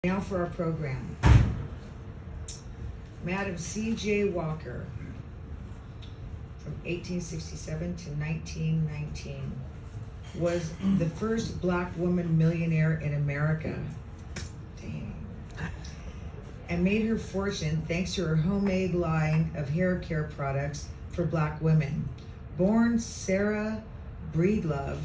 Now for our program. Madam C.J. Walker, from 1867 to 1919, was the first black woman millionaire in America. Dang. And made her fortune thanks to her homemade line of hair care products for black women. Born Sarah Breedlove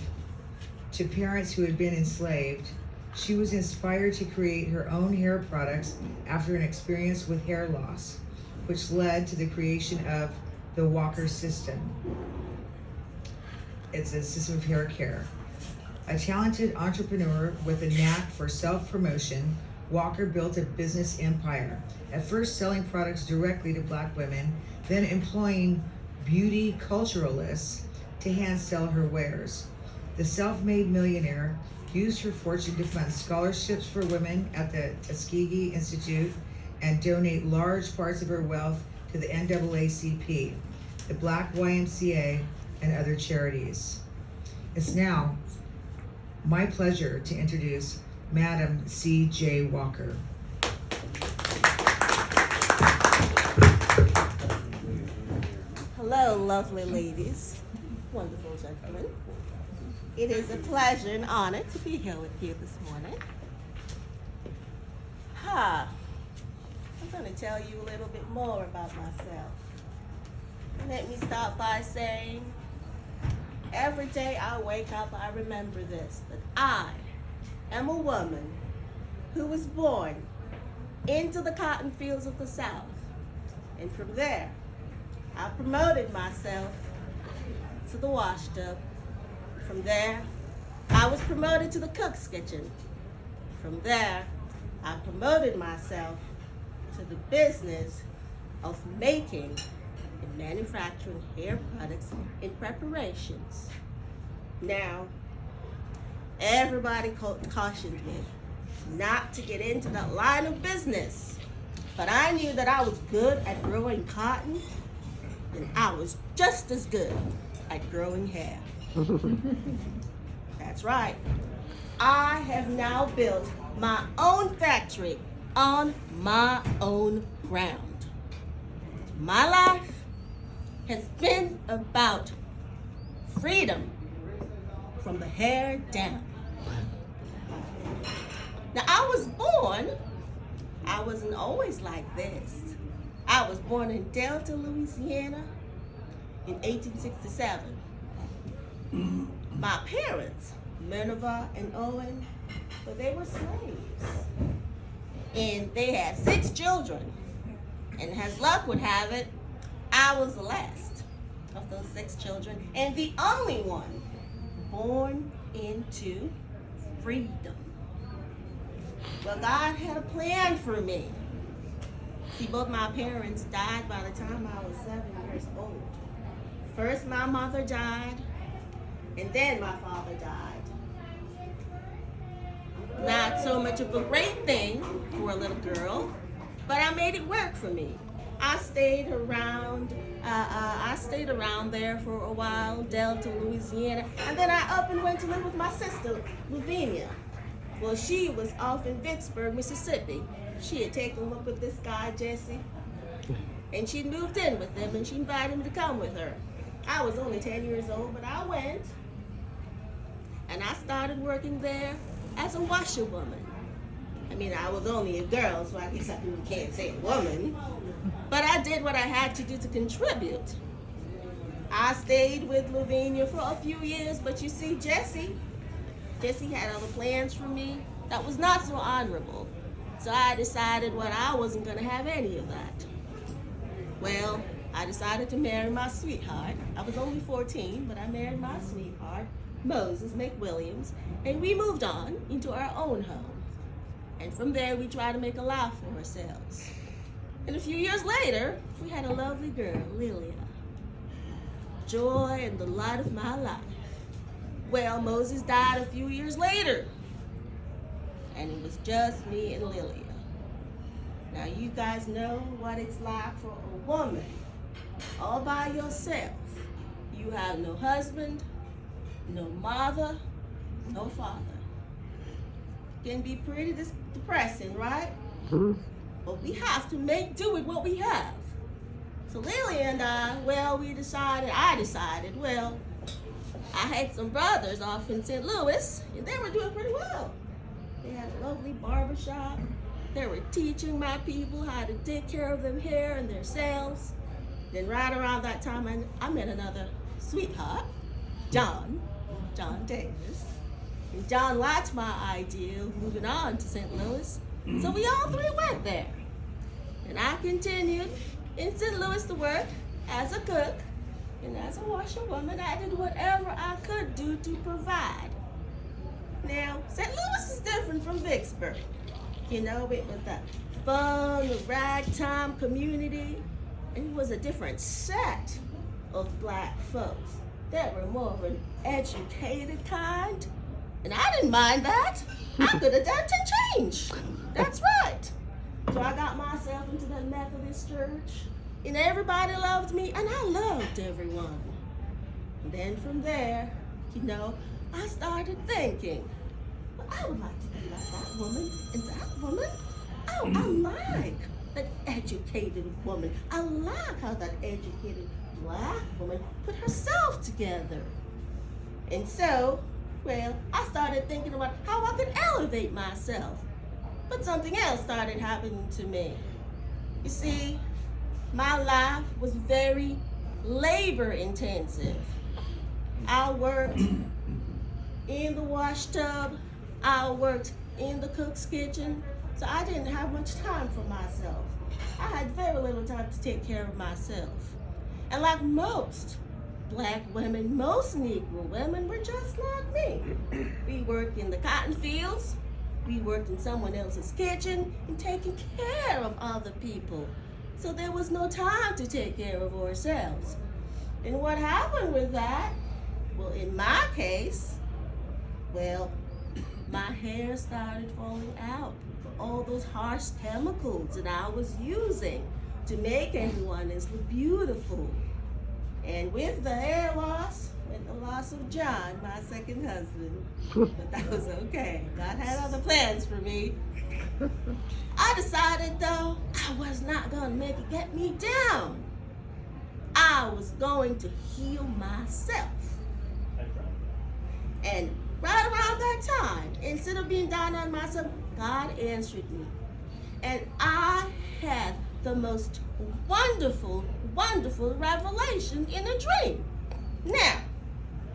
to parents who had been enslaved, she was inspired to create her own hair products after an experience with hair loss, which led to the creation of the Walker system. It's a system of hair care. A talented entrepreneur with a knack for self-promotion, Walker built a business empire, at first selling products directly to black women, then employing beauty culturalists to hand sell her wares. The self-made millionaire used her fortune to fund scholarships for women at the Tuskegee Institute and donate large parts of her wealth to the NAACP, the Black YMCA, and other charities. It's now my pleasure to introduce Madam C.J. Walker. Hello, lovely ladies, wonderful gentlemen. It is a pleasure and honor to be here with you this morning. I'm going to tell you a little bit more about myself. Let me start by saying, every day I wake up, I remember this, that I am a woman who was born into the cotton fields of the South. And from there, I promoted myself to the wash tub. From there, I was promoted to the cook's kitchen. From there, I promoted myself to the business of making and manufacturing hair products and preparations. Now, everybody cautioned me not to get into that line of business, but I knew that I was good at growing cotton, and I was just as good at growing hair. That's right. I have now built my own factory on my own ground. My life has been about freedom from the hair down. Now, I wasn't always like this. I was born in Delta, Louisiana in 1867. My parents, Minerva and Owen, well, they were slaves. And they had 6 children. And as luck would have it, I was the last of those 6 children and the only one born into freedom. Well, God had a plan for me. See, both my parents died by the time I was 7 years old. First, my mother died, and then my father died. Not so much of a great thing for a little girl, but I made it work for me. I stayed around there for a while, Delta, Louisiana, and then I up and went to live with my sister, Lavinia. Well, she was off in Vicksburg, Mississippi. She had taken up with this guy, Jesse, and she moved in with him, and she invited me to come with her. I was only 10 years old, but I went, and I started working there as a washerwoman. I mean, I was only a girl, so I guess I can't say a woman, but I did what I had to do to contribute. I stayed with Lavinia for a few years, but you see, Jesse had other plans for me that was not so honorable. So I decided, well, I wasn't going to have any of that. Well, I decided to marry my sweetheart. I was only 14, but I married my sweetheart, Moses McWilliams, and we moved on into our own home. And from there, we tried to make a life for ourselves. And a few years later, we had a lovely girl, Lilia. Joy and the light of my life. Well, Moses died a few years later, and it was just me and Lilia. Now, you guys know what it's like for a woman all by yourself. You have no husband, no mother, no father. can be pretty depressing, right? Hmm. But we have to make do with what we have. So Lily and I decided, well, I had some brothers off in St. Louis, and they were doing pretty well. They had a lovely barber shop. They were teaching my people how to take care of their hair and themselves. Then right around that time, I met another sweetheart, John Davis. And John liked my idea of moving on to St. Louis, so we all three went there. And I continued in St. Louis to work as a cook and as a washerwoman. I did whatever I could do to provide. Now, St. Louis is different from Vicksburg. You know, it was a fun, ragtime community, and it was a different set of black folks. They were more of an educated kind, and I didn't mind that. I could adapt and change. That's right. So I got myself into the Methodist church, and everybody loved me, and I loved everyone. And then from there, you know, I started thinking, well, I would like to be like that woman and that woman. Oh, I like that educated woman. I like how that educated black woman put herself together. And so, well, I started thinking about how I could elevate myself. But something else started happening to me. You see, my life was very labor intensive. I worked in the wash tub. I worked in the cook's kitchen. So I didn't have much time for myself. I had very little time to take care of myself. And like most black women, most Negro women were just like me. We worked in the cotton fields. We worked in someone else's kitchen and taking care of other people. So there was no time to take care of ourselves. And what happened with that? Well, in my case, well, my hair started falling out for all those harsh chemicals that I was using to make everyone else look beautiful. And with the hair loss, with the loss of John, my second husband, but that was okay. God had other plans for me. I decided, though, I was not going to make it get me down. I was going to heal myself. And right around that time, instead of being down on myself, God answered me. And I had the most wonderful, wonderful revelation in a dream. Now,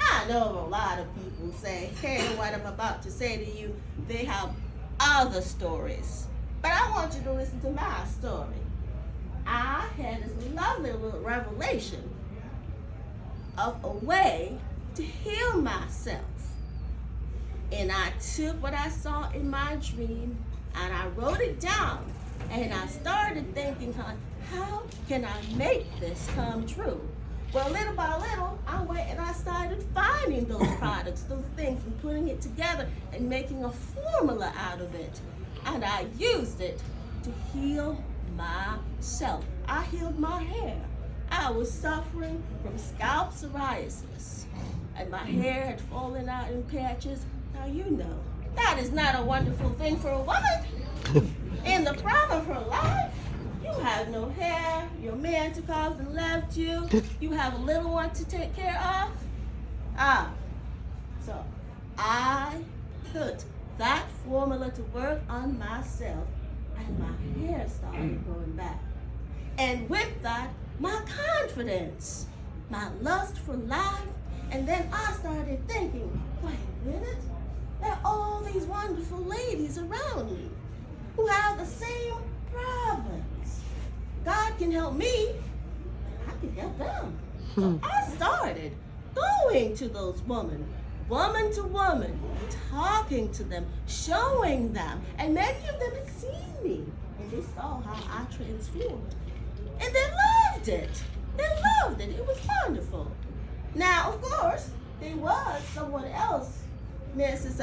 I know a lot of people say, hey, what I'm about to say to you, they have other stories. But I want you to listen to my story. I had this lovely little revelation of a way to heal myself. And I took what I saw in my dream and I wrote it down. And I started thinking, how can I make this come true? Well, little by little, I went and I started finding those products, those things, and putting it together and making a formula out of it. And I used it to heal myself. I healed my hair. I was suffering from scalp psoriasis, and my hair had fallen out in patches. Now you know, that is not a wonderful thing for a woman. In the prime of her life, you have no hair, your man took off and left you, you have a little one to take care of. So I put that formula to work on myself, and my hair started growing back. And with that, my confidence, my lust for life, and then I started thinking, wait a minute, there are all these wonderful ladies around me who have the same problems. God can help me, I can help them. So I started going to those women, woman to woman, talking to them, showing them, and many of them had seen me, and they saw how I transformed. And they loved it. They loved it. It was wonderful. Now, of course, there was someone else. Mrs.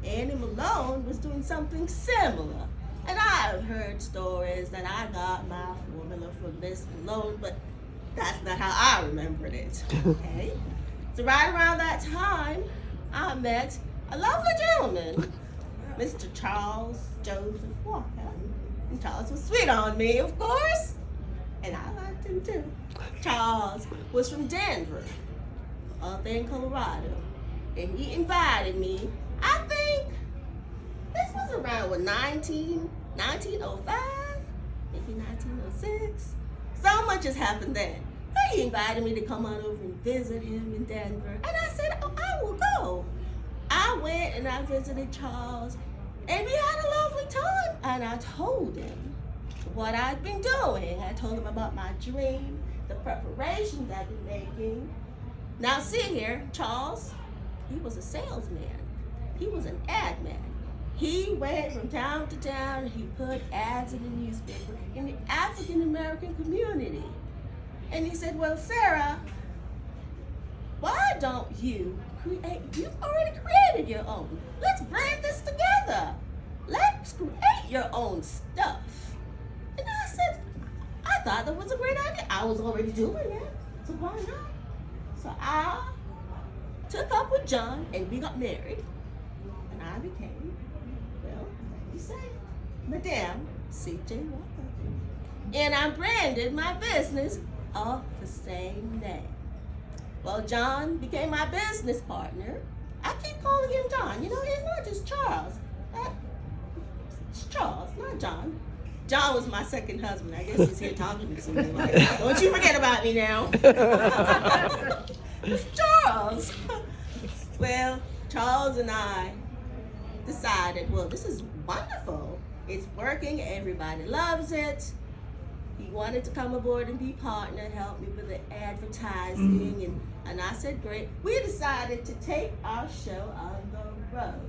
Annie Malone was doing something similar. And I've heard stories that I got my formula from Miss Malone, but that's not how I remembered it. Okay? So right around that time, I met a lovely gentleman. Mr. Charles Joseph Walker. And Charles was sweet on me, of course. And I liked him too. Charles was from Denver, up there in Colorado. And he invited me, I think, this was around 1905, maybe 1906. So much has happened then. He invited me to come on over and visit him in Denver. And I said, oh, I will go. I went and I visited Charles, and we had a lovely time. And I told him what I'd been doing. I told him about my dream, the preparations I'd been making. Now see here, Charles, he was a salesman. He was an ad man. He went from town to town, and he put ads in the newspaper in the African American community. And he said, well, Sarah, why don't you create, you've already created your own. Let's brand this together. Let's create your own stuff. And I said, I thought that was a great idea. I was already doing it, so why not? So I took up with John, and we got married. And I became, well, you say, Madame C.J. Walker. And I branded my business off the same name. Well, John became my business partner. I keep calling him John. You know, it's not just Charles. It's Charles, not John. John was my second husband. I guess he's here talking to me. Like, don't you forget about me now. It's Charles. Well, Charles and I decided, well, this is wonderful. It's working. Everybody loves it. He wanted to come aboard and be partner, help me with the advertising, and I said, great. We decided to take our show on the road,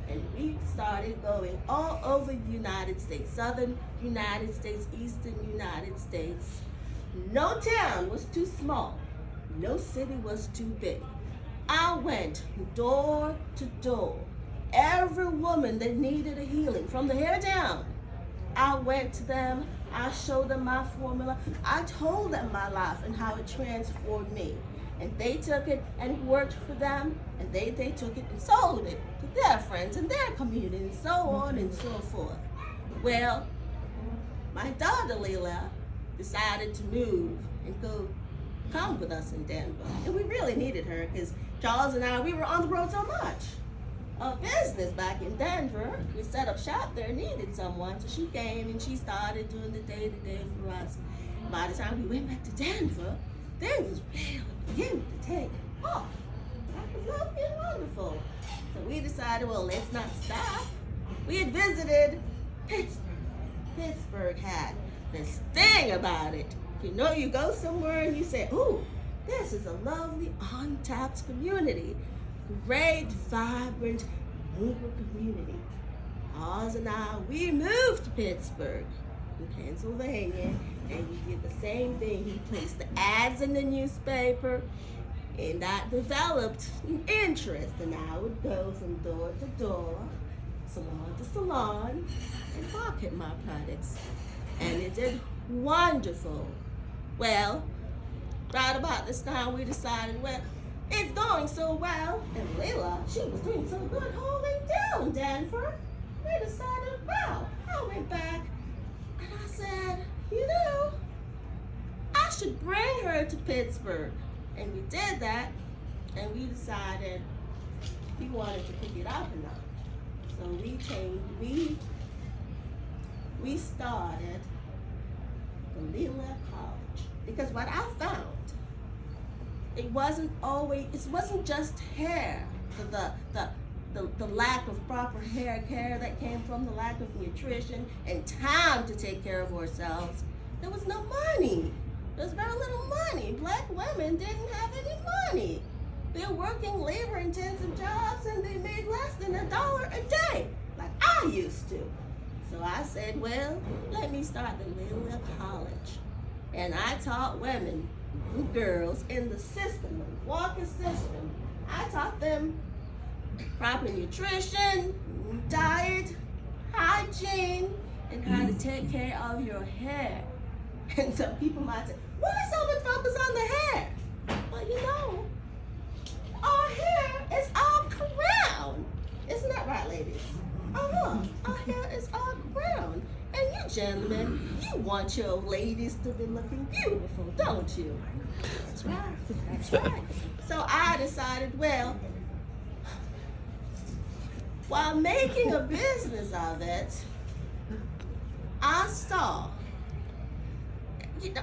and we started going all over the United States, southern United States, eastern United States. No town was too small. No city was too big. I went door to door. Every woman that needed a healing, from the hair down, I went to them. I showed them my formula. I told them my life and how it transformed me. And they took it and it worked for them. And they took it and sold it to their friends and their community and so on and so forth. Well, my daughter Leila decided to move and come with us in Denver. And we really needed her because Charles and I, we were on the road so much. A business back in Denver. We set up shop there, needed someone, so she came and she started doing the day-to-day for us. By the time we went back to Denver, things really began to take off. That was lovely and wonderful. So we decided, well, let's not stop. We had visited Pittsburgh. Pittsburgh had this thing about it. You know, you go somewhere and you say, ooh, this is a lovely untapped community. Great, vibrant, neighbor community. Oz and I, we moved to Pittsburgh, in Pennsylvania, and we did the same thing. He placed the ads in the newspaper, and that developed an interest. And I would go from door to door, salon to salon, and market my products. And it did wonderful. Well, right about this time, we decided, well, it's going so well, and Leila, she was doing so good holding down Denver. We decided, wow, I went back and I said, you know, I should bring her to Pittsburgh. And we did that, and we decided we wanted to pick it up a notch. So we started the Leila College. Because what I found, it wasn't just hair, the lack of proper hair care that came from the lack of nutrition and time to take care of ourselves. There was no money. There was very little money. Black women didn't have any money. They were working labor-intensive jobs and they made less than $1 a day, like I used to. So I said, well, let me start the Leila College. And I taught women, girls in the system, the Walker system. I taught them proper nutrition, diet, hygiene, and how to take care of your hair. And some people might say, why so much focus on the hair? Well, you know, our hair is our crown. Isn't that right, ladies? Our hair is all brown. And you gentlemen, you want your ladies to be looking beautiful, don't you? That's right. That's right. So I decided, well, while making a business of it, I saw, you know,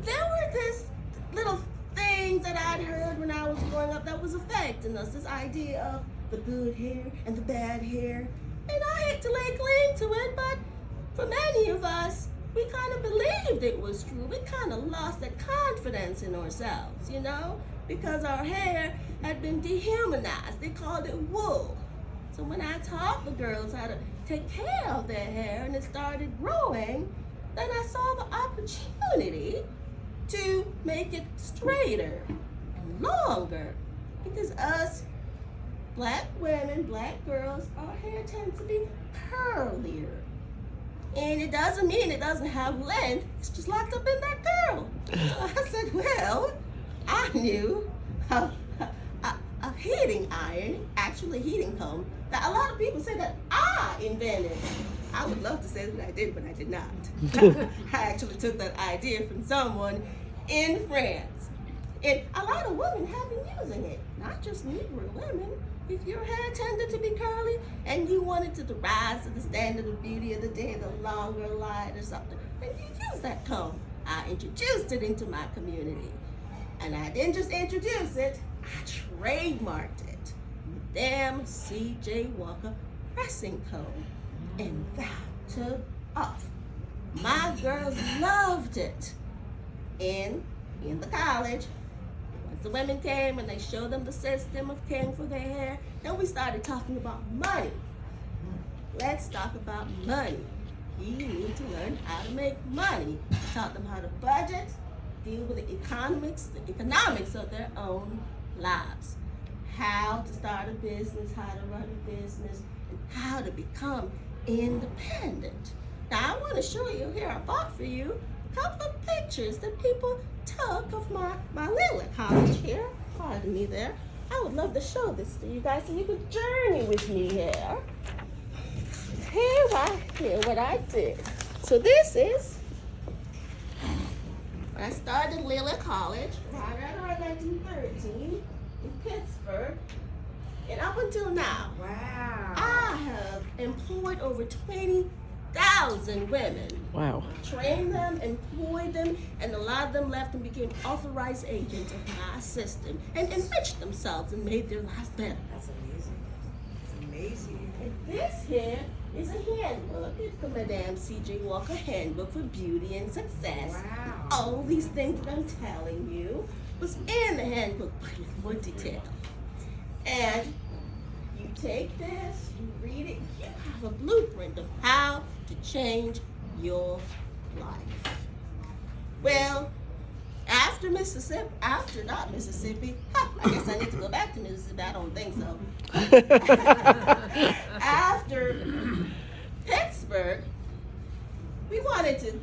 there were these little things that I'd heard when I was growing up that was affecting us. This idea of the good hair and the bad hair. And I hate to lay claim to it, but for many of us, we kind of believed it was true. We kind of lost that confidence in ourselves, you know, because our hair had been dehumanized. They called it wool. So when I taught the girls how to take care of their hair and it started growing, then I saw the opportunity to make it straighter and longer. Because us black women, black girls, our hair tends to be curlier. And it doesn't mean it doesn't have length, it's just locked up in that curl. So I said, well, I knew a heating iron, actually a heating comb, that a lot of people say that I invented. I would love to say that I did, but I did not. I actually took that idea from someone in France. And a lot of women have been using it, not just Negro women. If your hair tended to be curly and you wanted to rise to the standard of beauty of the day, the longer light or something, then you use that comb. I introduced it into my community. And I didn't just introduce it, I trademarked it. Madame C.J. Walker pressing comb. And that took off. My girls loved it. In the college, once the women came and they showed them the system of caring for their hair, then we started talking about money. Let's talk about money. You need to learn how to make money. Taught them how to budget, deal with the economics of their own lives. How to start a business, how to run a business, and how to become independent. Now I want to show you here, I bought for you a couple of pictures that people took of my little college here. Pardon me there. I would love to show this to you guys so you could journey with me here. Here what I did. So this is when I started Lily College right around 1913 in Pittsburgh. And up until now, Wow. I have employed over 20,000 women. Wow. Trained them, employed them, and a lot of them left and became authorized agents of my system and enriched themselves and made their lives better. That's amazing. It's amazing. And this here is a handbook. It's the Madame C.J. Walker Handbook for Beauty and Success. Wow. All these things that I'm telling you was in the handbook, but with more detail. And you take this, you read it, you have a blueprint of how to change your life. Well, after Mississippi, I guess I need to go back to Mississippi, I don't think so. After Pittsburgh, we wanted to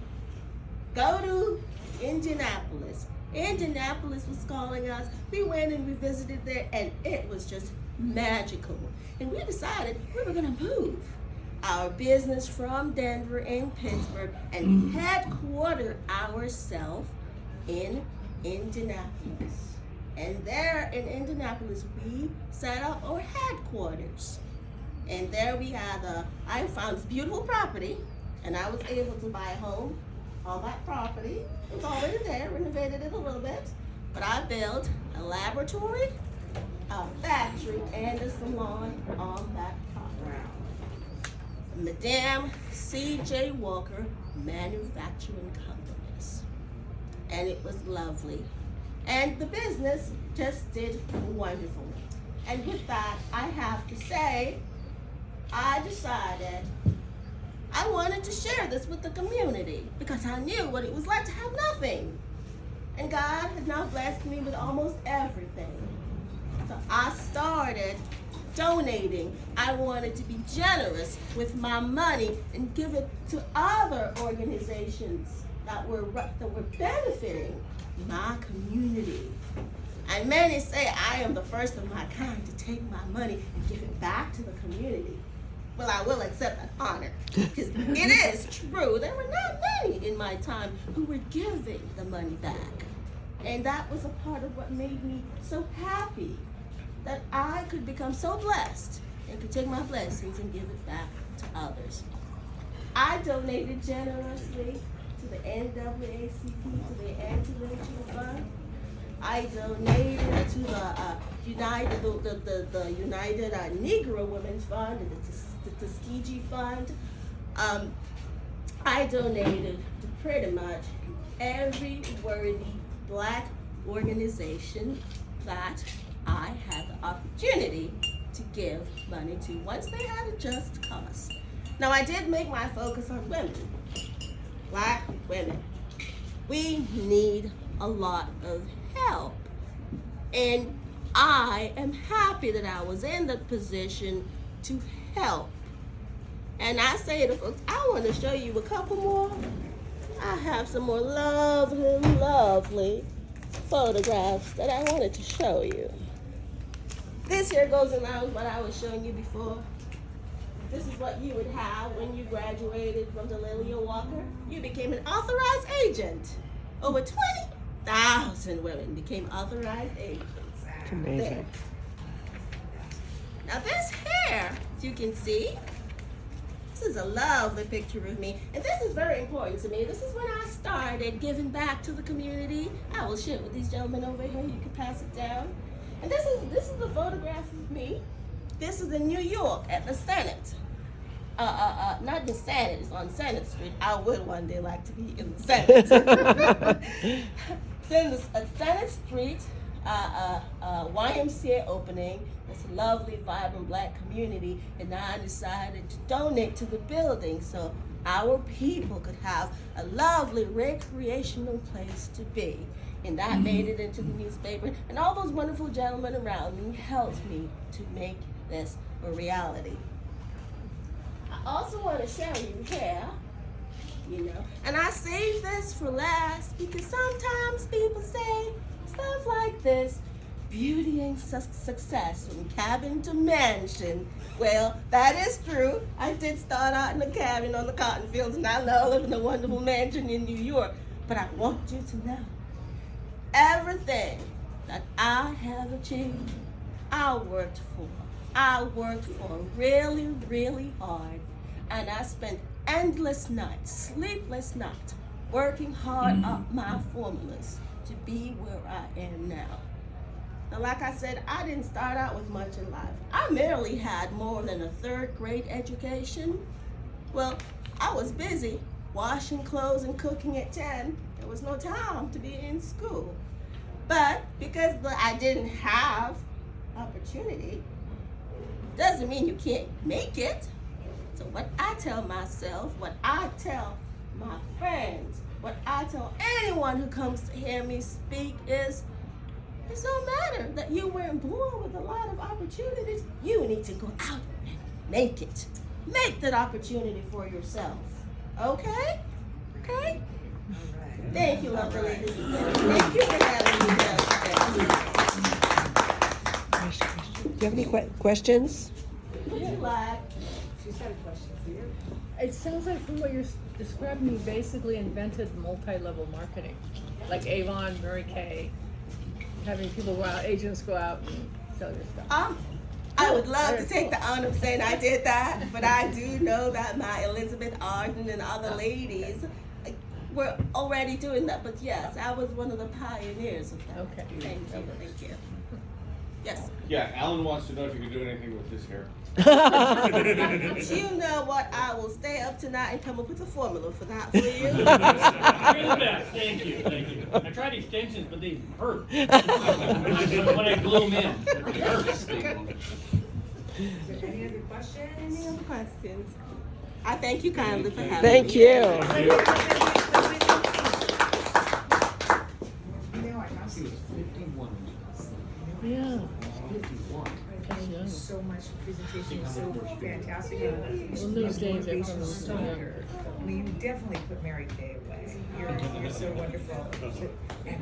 go to Indianapolis. Indianapolis was calling us. We went and we visited there, and it was just magical. And we decided we were going to move our business from Denver and Pittsburgh and headquarter ourselves in Indianapolis. And there in Indianapolis, we set up our headquarters. And there we had, I found this beautiful property, and I was able to buy a home on that property. It was already there, renovated it a little bit. But I built a laboratory, a factory, and a salon on that property. Madame C.J. Walker Manufacturing Companies. And it was lovely. And the business just did wonderful. And with that, I have to say, I decided I wanted to share this with the community because I knew what it was like to have nothing. And God had now blessed me with almost everything. So I started donating. I wanted to be generous with my money and give it to other organizations that were benefiting my community. And many say I am the first of my kind to take my money and give it back to the community. Well, I will accept that honor. Because it is true, there were not many in my time who were giving the money back. And that was a part of what made me so happy, that I could become so blessed and could take my blessings and give it back to others. I donated generously to the NAACP, to the Anti-Lynching Fund. I donated to the United Negro Women's Fund and the Tuskegee Fund. I donated to pretty much every worthy Black organization that I had the opportunity to give money to once they had a just cause. Now, I did make my focus on women, Black women. We need a lot of help. And I am happy that I was in the position to help. And I say to folks, I want to show you a couple more. I have some more lovely, lovely photographs that I wanted to show you. This here goes around with what I was showing you before. This is what you would have when you graduated from Delilia Walker. You became an authorized agent. Over 20,000 women became authorized agents. It's amazing. There. Now this here, as you can see, this is a lovely picture of me. And this is very important to me. This is when I started giving back to the community. I will share with these gentlemen over here. You can pass it down. And this is the photograph of me. This is in New York at the Senate. Not the Senate, it's on Senate Street. I would one day like to be in the Senate. It's in the Senate Street, YMCA opening. It's a lovely, vibrant Black community, and I decided to donate to the building so our people could have a lovely recreational place to be. And that made it into the newspaper, and all those wonderful gentlemen around me helped me to make this a reality. I also want to show you here, and I saved this for last because sometimes people say stuff like this, beauty and success from cabin to mansion. Well, that is true. I did start out in a cabin on the cotton fields, and I now live in a wonderful mansion in New York. But I want you to know, everything that I have achieved, I worked for. I worked for really, really hard. And I spent endless nights, sleepless nights, working hard up my formulas to be where I am now. Now, like I said, I didn't start out with much in life. I merely had more than a third grade education. Well, I was busy washing clothes and cooking at 10. There was no time to be in school. But because I didn't have opportunity, doesn't mean you can't make it. So what I tell myself, what I tell my friends, what I tell anyone who comes to hear me speak is, it don't matter that you weren't born with a lot of opportunities. You need to go out and make it. Make that opportunity for yourself. Okay? Okay? Thank you, lovely ladies and gentlemen. Thank you for having me here today. Do you have any questions? Would you like? She's got a question for you. It sounds like from what you're describing, you basically invented multi-level marketing, like Avon, Mary Kay, having people go out, agents go out and sell your stuff. I would love to take the honor of saying I did that, but I do know that my Elizabeth Arden and other ladies were already doing that. But yes, I was one of the pioneers of that. Okay. Thank you. Yes. Yeah, Alan wants to know if you can do anything with his hair. You know what? I will stay up tonight and come up with a formula for that for you. You're the best. Thank you. Thank you. I tried extensions, but they hurt. When I glue them in, it hurts. Is there any other questions? Any other questions? I thank you kindly for having Thank me. you. No, I asked you. 51. Yeah. 51. Thank you so much for the presentation. It was so fantastic. Well, those days are Motivational coming. speaker. I mean, you definitely put Mary Kay away. You're so wonderful.